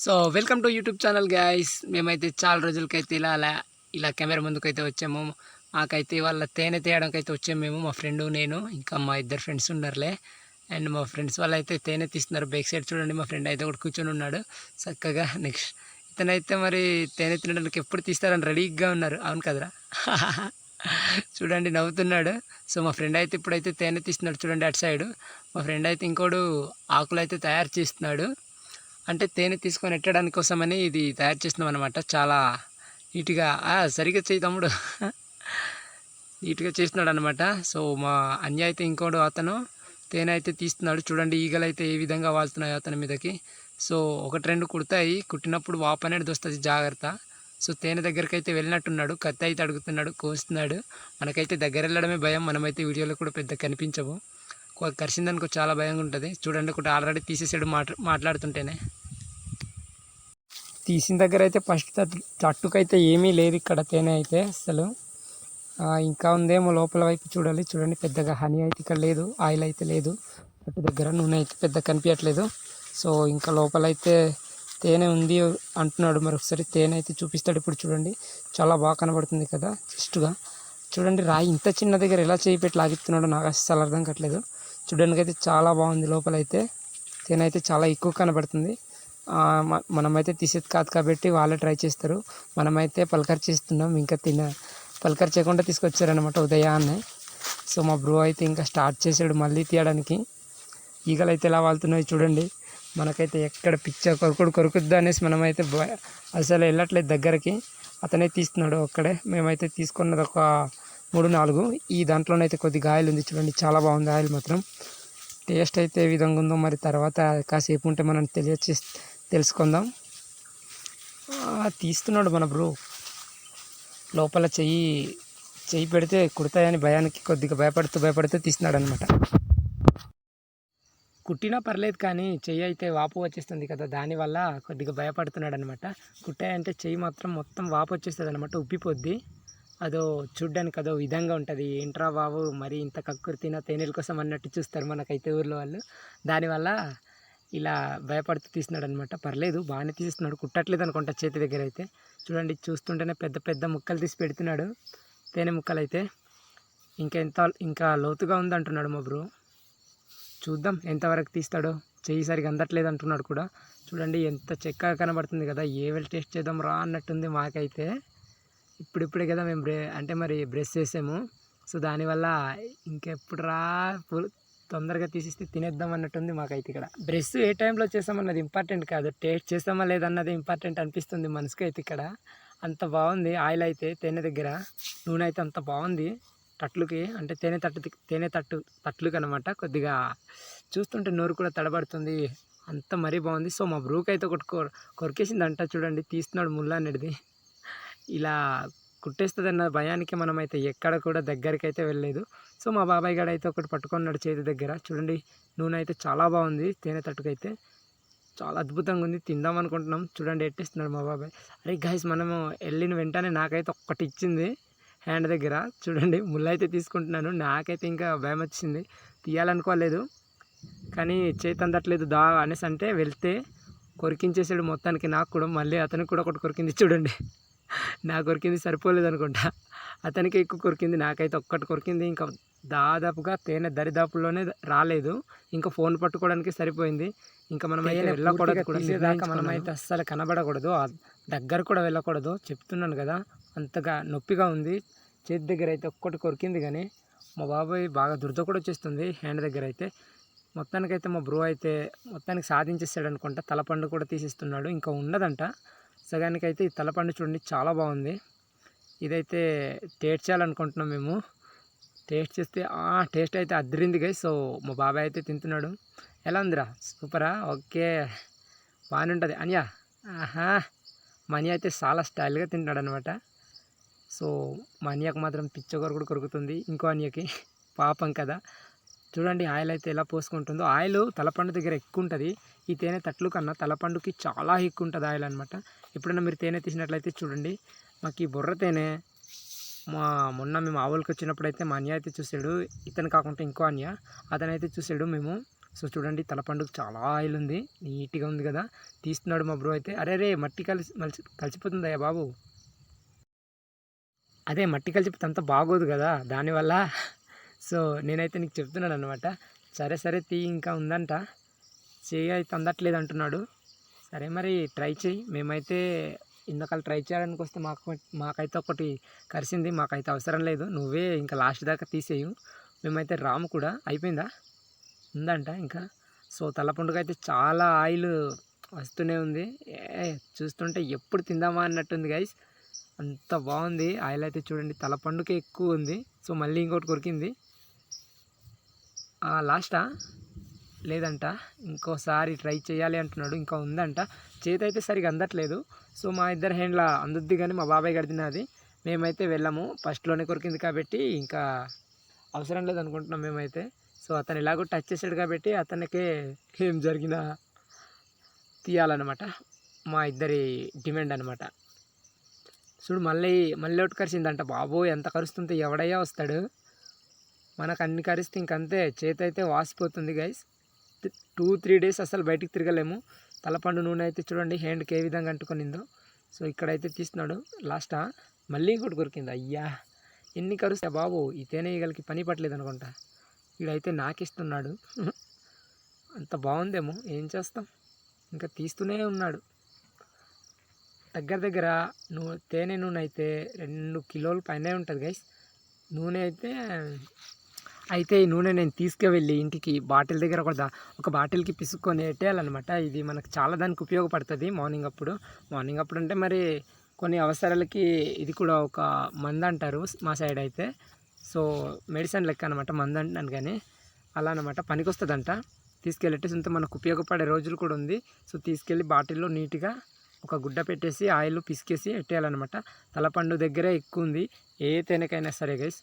So welcome to YouTube channel guys. మేమైతే చాలా రోజులకైతే ఇలా కెమెరా ముందుకైతే వచ్చాము. మాకైతే వాళ్ళ తేనె తీయడానికైతే వచ్చాము మేము, మా ఫ్రెండ్ నేను, ఇంకా మా ఇద్దరు ఫ్రెండ్స్ ఉన్నారులే. అండ్ మా ఫ్రెండ్స్ వాళ్ళు అయితే తేనె తీస్తున్నారు. బ్యాక్ సైడ్ చూడండి, మా ఫ్రెండ్ అయితే ఒకటి కూర్చొని ఉన్నాడు చక్కగా. నెక్స్ట్ ఇతనైతే మరి తేనె తినడానికి ఎప్పుడు తీస్తారని రెడీగా ఉన్నారు. అవును కదరా? చూడండి నవ్వుతున్నాడు. సో మా ఫ్రెండ్ అయితే ఇప్పుడైతే తేనె తీస్తున్నాడు చూడండి అటు సైడు. మా ఫ్రెండ్ అయితే ఇంకోడు ఆకులు అయితే తయారు చేస్తున్నాడు. అంటే తేనె తీసుకొని ఎట్టడానికి కోసమని ఇది తయారు చేస్తున్నాం అనమాట. చాలా నీట్గా సరిగ్గా చేయి తమ్ముడు. నీట్గా చేస్తున్నాడు అనమాట. సో మా అన్య అయితే ఇంకోడు అతను తేనె అయితే తీస్తున్నాడు. చూడండి ఈగలు అయితే ఏ విధంగా వాళ్తున్నాయో అతని మీదకి. సో ఒకటి రెండు కుడతాయి, కుట్టినప్పుడు వాపు అనేది వస్తుంది, జాగ్రత్త. సో తేనె దగ్గరికి అయితే వెళ్ళినట్టున్నాడు. కత్తి అయితే అడుగుతున్నాడు, కోస్తున్నాడు. మనకైతే దగ్గర వెళ్ళడమే భయం, మనమైతే వీడియోలో కూడా పెద్ద కనిపించవు. కరిసిందనుకో చాలా భయంగా ఉంటుంది. చూడండి ఒకటి ఆల్రెడీ తీసేసాడు మాట్లాడుతుంటేనే. తీసిన దగ్గర అయితే ఫస్ట్ తట్టుకైతే ఏమీ లేదు ఇక్కడ తేనె అయితే అసలు. ఇంకా ఉందేమో లోపల వైపు చూడాలి. చూడండి పెద్దగా హనీ అయితే ఇక్కడ లేదు, ఆయిల్ అయితే లేదు, తట్టు దగ్గర నూనె అయితే పెద్ద కనిపించట్లేదు. సో ఇంకా లోపల అయితే తేనె ఉంది అంటున్నాడు. మరి ఒకసారి తేనె అయితే చూపిస్తాడు ఇప్పుడు. చూడండి చాలా బాగా కనబడుతుంది కదా జస్ట్గా. చూడండి రాయి ఇంత చిన్న దగ్గర ఎలా చేయి పెట్టి లాగిస్తున్నాడో నాకు అస్సలు అర్థం కావట్లేదు. చూడడానికి అయితే చాలా బాగుంది. లోపలైతే తేనె అయితే చాలా ఎక్కువ కనబడుతుంది. మనమైతే తీసేది కాదు కాబట్టి వాళ్ళే ట్రై చేస్తారు, మనమైతే పలకర్ చేస్తున్నాం. ఇంకా పలకర్ చేయకుండా తీసుకొచ్చారనమాట ఉదయాన్నే. సో మా బ్రో అయితే ఇంకా స్టార్ట్ చేసాడు మళ్ళీ తీయడానికి. ఈగలు అయితే ఎలా వాళ్తున్నాయి చూడండి. మనకైతే ఎక్కడ పిచ్చ కొరుకుద్దా అనేసి మనమైతే అసలు వెళ్ళట్లేదు దగ్గరికి. అతనే తీస్తున్నాడు ఒక్కడే. మేమైతే తీసుకున్నది ఒక 3-4. ఈ దాంట్లోనైతే కొద్దిగా ఆయిల్ ఉంది చూడండి, చాలా బాగుంది ఆయిల్ మాత్రం. టేస్ట్ అయితే ఏ విధంగా ఉందో మరి తర్వాత కాసేపు ఉంటే మనం తెలుసుకుందాం. తీస్తున్నాడు మన బ్రో. లోపల చెయ్యి పెడితే కుడతాయని భయానికి కొద్దిగా భయపడుతూ తీస్తున్నాడు అనమాట. కుట్టినా పర్లేదు కానీ చెయ్యి అయితే వాపు వచ్చేస్తుంది కదా, దానివల్ల కొద్దిగా భయపడుతున్నాడు అనమాట. కుట్టాయంటే చెయ్యి మాత్రం మొత్తం వాపు వచ్చేస్తుంది అనమాట, ఉబ్బిపోద్ది. అదో చూడ్డానికి అదో విధంగా ఉంటుంది. ఏంట్రా బాబు మరి ఇంత కక్కురు తిన తేనెల కోసం అన్నట్టు చూస్తారు మనకైతే ఊర్లో వాళ్ళు. దానివల్ల ఇలా భయపడుతూ తీస్తున్నాడు అనమాట. పర్లేదు బాగానే తీస్తున్నాడు, కుట్టట్లేదు అనుకుంటా చేతి దగ్గర అయితే. చూడండి చూస్తుంటేనే పెద్ద పెద్ద ముక్కలు తీసి పెడుతున్నాడు తేనె ముక్కలు అయితే. ఇంకా లోతుగా ఉంది అంటున్నాడు మా బ్రో. చూద్దాం ఎంతవరకు తీస్తాడో. చెయ్యి సరిగా అందట్లేదు అంటున్నాడు కూడా. చూడండి ఎంత చెక్కగా కనబడుతుంది కదా. ఏవెల్ టేస్ట్ చేద్దాం రా అన్నట్టుంది మాకైతే. ఇప్పుడిప్పుడే కదా మేము మరి బ్రష్ చేసాము. సో దానివల్ల ఇంకెప్పుడు రా తొందరగా తీసిస్తే తినేద్దాం అన్నట్టుంది మాకైతే ఇక్కడ. బ్రష్ ఏ టైంలో చేసామన్నది ఇంపార్టెంట్ కాదు, టేస్ట్ చేస్తామా లేదన్నది ఇంపార్టెంట్ అనిపిస్తుంది మనసుకు అయితే ఇక్కడ. అంత బాగుంది ఆయిల్ అయితే తేనె దగ్గర. నూనె అయితే అంత బాగుంది తట్లుకి, అంటే తేనె తట్లుకి అనమాట. కొద్దిగా చూస్తుంటే నోరు కూడా తడబడుతుంది, అంత మరీ బాగుంది. సో మా బ్రూకి అయితే ఒకటి కొరికేసిందంట చూడండి, తీస్తున్నాడు ముళ్ళ అనేది. ఇలా కుట్టేస్తుందన్న భయానికి మనమైతే ఎక్కడ కూడా దగ్గరికి అయితే వెళ్ళలేదు. సో మా బాబాయ్ గారు అయితే ఒకటి పట్టుకున్నాడు చేతి దగ్గర. చూడండి నూనె అయితే చాలా బాగుంది, తేనె తట్టుకైతే చాలా అద్భుతంగా ఉంది. తిందాం అనుకుంటున్నాం. చూడండి ఎట్టేస్తున్నాడు మా బాబాయ్. అరే గైస్ మనము వెళ్ళిన వెంటనే నాకైతే ఒక్కటి ఇచ్చింది హ్యాండ్ దగ్గర. చూడండి ముళ్ళైతే తీసుకుంటున్నాను. నాకైతే ఇంకా భయం వచ్చింది, తీయాలనుకోలేదు కానీ చేతి అందట్లేదు దా అనేసి అంటే వెళ్తే కొరికించేసాడు మొత్తానికి. నాకు కూడా మళ్ళీ అతనికి కూడా ఒకటి కొరికింది చూడండి. నాకు కొరికింది సరిపోలేదు అనుకుంటా, అతనికి ఎక్కువ కొరికింది. నాకైతే ఒక్కటి కొరికింది. ఇంకా దాదాపుగా తేనె దరిదాపుల్లోనే రాలేదు. ఇంకా ఫోన్ పట్టుకోవడానికి సరిపోయింది. ఇంకా మనం అయితే వెళ్ళకూడదు కూడా, దాకా మనమైతే అస్సలు కనబడకూడదు, దగ్గర కూడా వెళ్ళకూడదు. చెప్తున్నాను కదా అంతగా నొప్పిగా ఉంది. చేతి దగ్గర అయితే ఒక్కటి కొరికింది కానీ మా బాబాయ్ బాగా దురద కూడా వచ్చేస్తుంది హ్యాండ్ దగ్గర అయితే. మొత్తానికైతే మా బ్రో అయితే మొత్తానికి సాధించేస్తాడు అనుకుంటా. తలపండు కూడా తీసిస్తున్నాడు, ఇంకా ఉన్నదంట సగానికైతే. ఈ తలపండు చూడండి చాలా బాగుంది. ఇదైతే టేస్ట్ చేయాలనుకుంటున్నాం మేము. టేస్ట్ చేస్తే టేస్ట్ అయితే అదిరింది గై. సో మా బాబాయ్ అయితే తింటున్నాడు. ఎలా ఉందిరా? సూపరా? ఓకే బాగానే ఉంటుంది అనియా. మనీ అయితే చాలా స్టైల్గా తింటున్నాడు అనమాట. సో మా అనియకు మాత్రం పిచ్చగొర కూడా కొరుకుతుంది, ఇంకో అనియకి పాపం కదా. చూడండి ఆయిల్ అయితే ఎలా పోసుకుంటుందో. ఆయిల్ తలపండు దగ్గర ఎక్కువ ఉంటుంది, ఈ తేనె తట్లు కన్నా తలపండుకి చాలా ఎక్కువ ఉంటుంది ఆయిల్ అనమాట. ఎప్పుడైనా మీరు తేనె తీసినట్లయితే చూడండి. మాకు ఈ బుర్ర తేనె మొన్న మేము ఆవులకి వచ్చినప్పుడు అయితే మా అన్య అయితే చూసాడు. ఇతను కాకుండా ఇంకో అన్య, అతనైతే చూసాడు. మేము సో చూడండి తలపండుకు చాలా ఆయిల్ ఉంది, నీట్గా ఉంది కదా. తీస్తున్నాడు మా బ్రో అయితే. అరే రే మట్టి కలిసిపోతుందయ్యా బాబు. అదే మట్టి కలిసిపోతే అంత బాగోదు కదా దానివల్ల. సో నేనైతే నీకు చెప్తున్నాను అనమాట. సరే సరే తీ, ఇంకా ఉందంట, చెయ్యి అయితే అందట్లేదు అంటున్నాడు. సరే మరి ట్రై చెయ్యి. మేమైతే ఇందాక ట్రై చేయడానికి వస్తే మాకైతే ఒకటి కరిసింది, మాకైతే అవసరం లేదు, నువ్వే ఇంకా లాస్ట్ దాకా తీసేయు, మేమైతే రాము కూడా. అయిపోయిందా, ఉందంట ఇంకా. సో తలపండుగ అయితే చాలా ఆయిల్ వస్తూనే ఉంది. చూస్తుంటే ఎప్పుడు తిందామా అన్నట్టుంది గైస్, అంత బాగుంది ఆయిల్ అయితే. చూడండి తలపండుకే ఎక్కువ ఉంది. సో మళ్ళీ ఇంకోటి కొరికింది. లాస్టా లేదంట, ఇంకోసారి ట్రై చేయాలి అంటున్నాడు. ఇంకా ఉందంట, చేతి అయితే సరిగా అందట్లేదు. సో మా ఇద్దరు హ్యాండ్ల అందుద్ది, కానీ మా బాబాయ్ గడిదినది, మేమైతే వెళ్ళాము. ఫస్ట్లోనే కొరికింది కాబట్టి ఇంకా అవసరం లేదు అనుకుంటున్నాం మేమైతే. సో అతను ఎలాగో టచ్ చేసాడు కాబట్టి అతనికే ఏం జరిగినా తీయాలన్నమాట, మా ఇద్దరి డిమాండ్ అనమాట. చూడు మళ్ళీ ఒకటి కరిచిందంట. బాబోయ్ ఎంత కరుస్తుంటే ఎవడయ్యా వస్తాడు, మనకు అన్ని కరిస్తే ఇంకంతే, చేతి అయితే వాసిపోతుంది గైస్. 2-3 డేస్ అసలు బయటికి తిరగలేము. తలపండు నూనె అయితే చూడండి హ్యాండ్కి ఏ విధంగా అంటుకొనిందో. సో ఇక్కడైతే తీస్తున్నాడు. లాస్టా మళ్ళీ ఇంకోటి కొరికింది. అయ్యా ఎన్ని కరుస్తా బాబు, ఈ తేనె ఈగలకి పని పట్టలేదు అనుకుంటా. వీడైతే నాకిస్తున్నాడు. అంత బాగుందేమో, ఏం చేస్తాం, ఇంకా తీస్తూనే ఉన్నాడు. దగ్గర తేనె నూనె అయితే 2 కిలోల పైనే ఉంటుంది గైస్. నూనె అయితే ఈ నూనె నేను తీసుకువెళ్ళి ఇంటికి బాటిల్ దగ్గర ఒక బాటిల్కి పిసుక్కొని పెట్టేయాలన్నమాట. ఇది మనకు చాలా దానికి ఉపయోగపడుతుంది మార్నింగ్ అప్పుడు అంటే మరి కొన్ని అవసరాలకి ఇది కూడా ఒక మందు అంటారు మా సైడ్ అయితే. సో మెడిసిన్ లెక్క అనమాట, మందు అంటాను కానీ అలా అనమాట, పనికి వస్తుందంట. తీసుకెళ్ళేసి మనకు ఉపయోగపడే రోజులు కూడా ఉంది. సో తీసుకెళ్ళి బాటిల్లో నీట్గా ఒక గుడ్డ పెట్టేసి ఆయిల్ పిసికేసి పెట్టేయాలన్నమాట. తలపండు దగ్గరే ఎక్కువ ఉంది, ఏ తేనెకైనా సరే గైస్,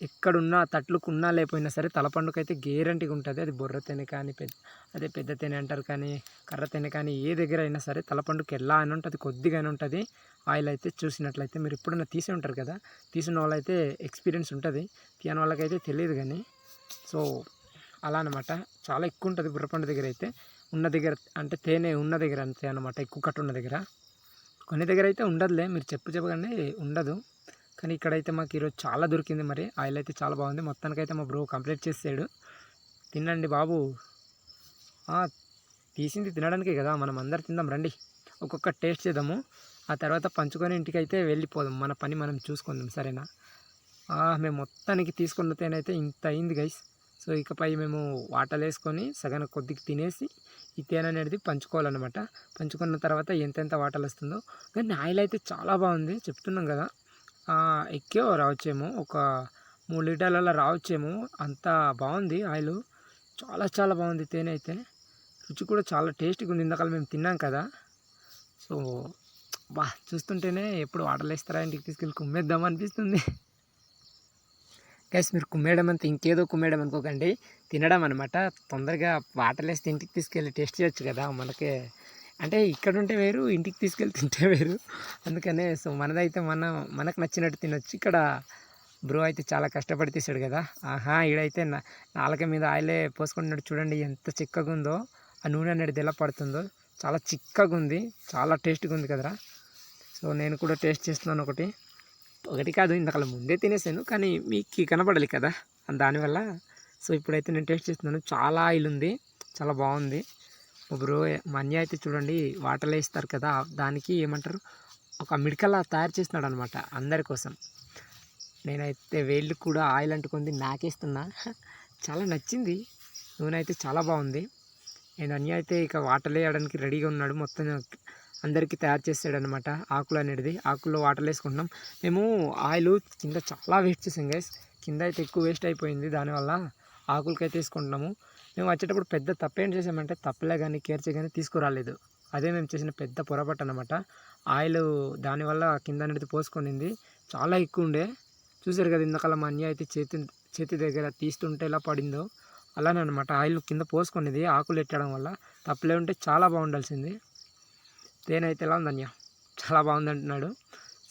ఎక్కడున్నా తట్లుకు ఉన్నా లేకపోయినా సరే తలపండుకైతే గ్యారంటీగా ఉంటుంది. అది బొర్ర తేనె కానీ అదే పెద్ద తేనె అంటారు కానీ కర్ర తేనె కానీ ఏ దగ్గర అయినా సరే తలపండుకి ఎలా అని ఉంటుంది, కొద్దిగానే ఉంటుంది ఆయిల్ అయితే. చూసినట్లయితే మీరు ఎప్పుడైనా తీసి ఉంటారు కదా, తీసిన వాళ్ళైతే ఎక్స్పీరియన్స్ ఉంటుంది, తీయని వాళ్ళకైతే తెలియదు కానీ. సో అలా అనమాట, చాలా ఎక్కువ ఉంటుంది బుర్రపండు దగ్గర అయితే. ఉన్న దగ్గర అంటే తేనె ఉన్న దగ్గర అంతే అనమాట, ఎక్కువ కట్టు ఉన్న దగ్గర. కొన్ని దగ్గర అయితే ఉండదులే, మీరు చెప్పగానే ఉండదు. కానీ ఇక్కడైతే మాకు ఈరోజు చాలా దొరికింది. మరి ఆయిల్ అయితే చాలా బాగుంది. మొత్తానికైతే మా బ్రో కంప్లీట్ చేసాడు. తినండి బాబు, తీసింది తినడానికే కదా, మనం అందరు తిందాం రండి, ఒక్కొక్క టేస్ట్ చేద్దాము, ఆ తర్వాత పంచుకొని ఇంటికి అయితే వెళ్ళిపోదాం, మన పని మనం చూసుకుందాం సరేనా. మేము మొత్తానికి తీసుకున్న తేనైతే ఇంత అయింది గైస్. సో ఇకపై మేము వాటర్ వేసుకొని సగం కొద్దిగా తినేసి ఈ తేనె అనేది పంచుకోవాలన్నమాట. పంచుకున్న తర్వాత ఎంతెంత వాటర్ వస్తుందో. కానీ ఆయిల్ అయితే చాలా బాగుంది చెప్తున్నాం కదా, ఎక్కువ రావచ్చేమో, ఒక 3 లీటర్లలో రావచ్చేమో, అంత బాగుంది ఆయిల్. చాలా బాగుంది తేనె అయితే, రుచి కూడా చాలా టేస్టీగా ఉంది. ఇందాక మేము తిన్నాం కదా. సో చూస్తుంటేనే ఎప్పుడు వాటర్లు వేస్తారా ఇంటికి తీసుకెళ్ళి కుమ్మేద్దాం అనిపిస్తుంది గైస్. మీరు కుమ్మేయడం అంతా ఇంకేదో కుమ్మేయడం అనుకోకండి, తినడం అనమాట. తొందరగా వాటర్లు వేస్తే ఇంటికి తీసుకెళ్ళి టేస్ట్ చేయొచ్చు కదా, మనకే అంటే ఇక్కడ ఉంటే వేరు, ఇంటికి తీసుకెళ్ళి తింటే వేరు, అందుకనే. సో మనదైతే మనకు నచ్చినట్టు తినొచ్చు. ఇక్కడ బ్రో అయితే చాలా కష్టపడి తీసాడు కదా. ఈడైతే నాలుక మీద ఆయిలే పోసుకుంటున్నాడు. చూడండి ఎంత చిక్కగా ఉందో, ఆ నూనె అనేది ఎలా పడుతుందో, చాలా చిక్కగా ఉంది, చాలా టేస్ట్గా ఉంది కదరా. సో నేను కూడా టేస్ట్ చేస్తున్నాను, ఒకటి కాదు, ఇంతకాలం ముందే తినేసాను కానీ మీకు కనపడాలి కదా దానివల్ల. సో ఇప్పుడైతే నేను టేస్ట్ చేస్తున్నాను, చాలా ఆయిల్ ఉంది, చాలా బాగుంది. బ్రో మా అన్నయ్య అయితే చూడండి వాటర్లో వేస్తారు కదా, దానికి ఏమంటారు, ఒక మిడకలా తయారు చేస్తున్నాడు అనమాట అందరి కోసం. నేనైతే వేళ్ళు కూడా ఆయిల్ అంటుకుంది నాకేస్తున్నా, చాలా నచ్చింది. నూనె అయితే చాలా బాగుంది. నేను అన్నయ్య అయితే ఇక వాటర్లో వేయడానికి రెడీగా ఉన్నాడు, మొత్తం అందరికీ తయారు చేసాడనమాట. ఆకులు అనేది, ఆకుల్లో వాటర్లు వేసుకుంటున్నాం. మేము ఆయిల్ కింద చాలా వేస్ట్ చేసాం గైస్, కింద అయితే ఎక్కువ వేస్ట్ అయిపోయింది, దానివల్ల ఆకులకైతే వేసుకుంటున్నాము. మేము వచ్చేటప్పుడు పెద్ద తప్పేం చేసామంటే తప్పలే కానీ కేర్చే కానీ తీసుకురాలేదు, అదే మేము చేసిన పెద్ద పొరపాటు అనమాట. ఆయిల్ దానివల్ల కింద అనేది పోసుకొనింది, చాలా ఎక్కువ ఉండే. చూసారు కదా ఇందాక మా అన్నయ్య అయితే చేతి దగ్గర తీస్తుంటే ఎలా పడిందో, అలానే అనమాట. ఆయిల్ కింద పోసుకునేది ఆకులు ఎట్టడం వల్ల. తప్పలే ఉంటే చాలా బాగుండాల్సింది. తేనె అయితే ఎలా ఉంది అన్నయ్య, చాలా బాగుంది అంటున్నాడు.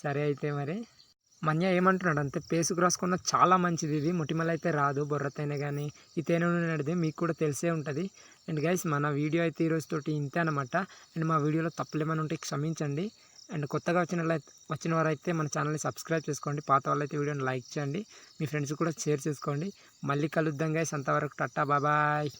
సరే అయితే మరి మన్య ఏమంటున్నాడు అంతే పేసుకు రాసుకున్న చాలా మంచిది ఇది. మొటిమల అయితే రాదు, బొర్ర తేనె కానీ ఈ తేనె నూనె మీకు కూడా తెలిసే ఉంటుంది. అండ్ గైస్ మన వీడియో అయితే ఈరోజు తోటి ఇంతే అనమాట. అండ్ మా వీడియోలో తప్పులు ఏమైనా ఉంటే క్షమించండి. అండ్ కొత్తగా వచ్చిన వారైతే మన ఛానల్ని సబ్స్క్రైబ్ చేసుకోండి. పాత వాళ్ళైతే వీడియోని లైక్ చేయండి, మీ ఫ్రెండ్స్ కూడా షేర్ చేసుకోండి. మళ్ళీ కలుద్దాం గైస్, అంతవరకు టాటా బాయ్.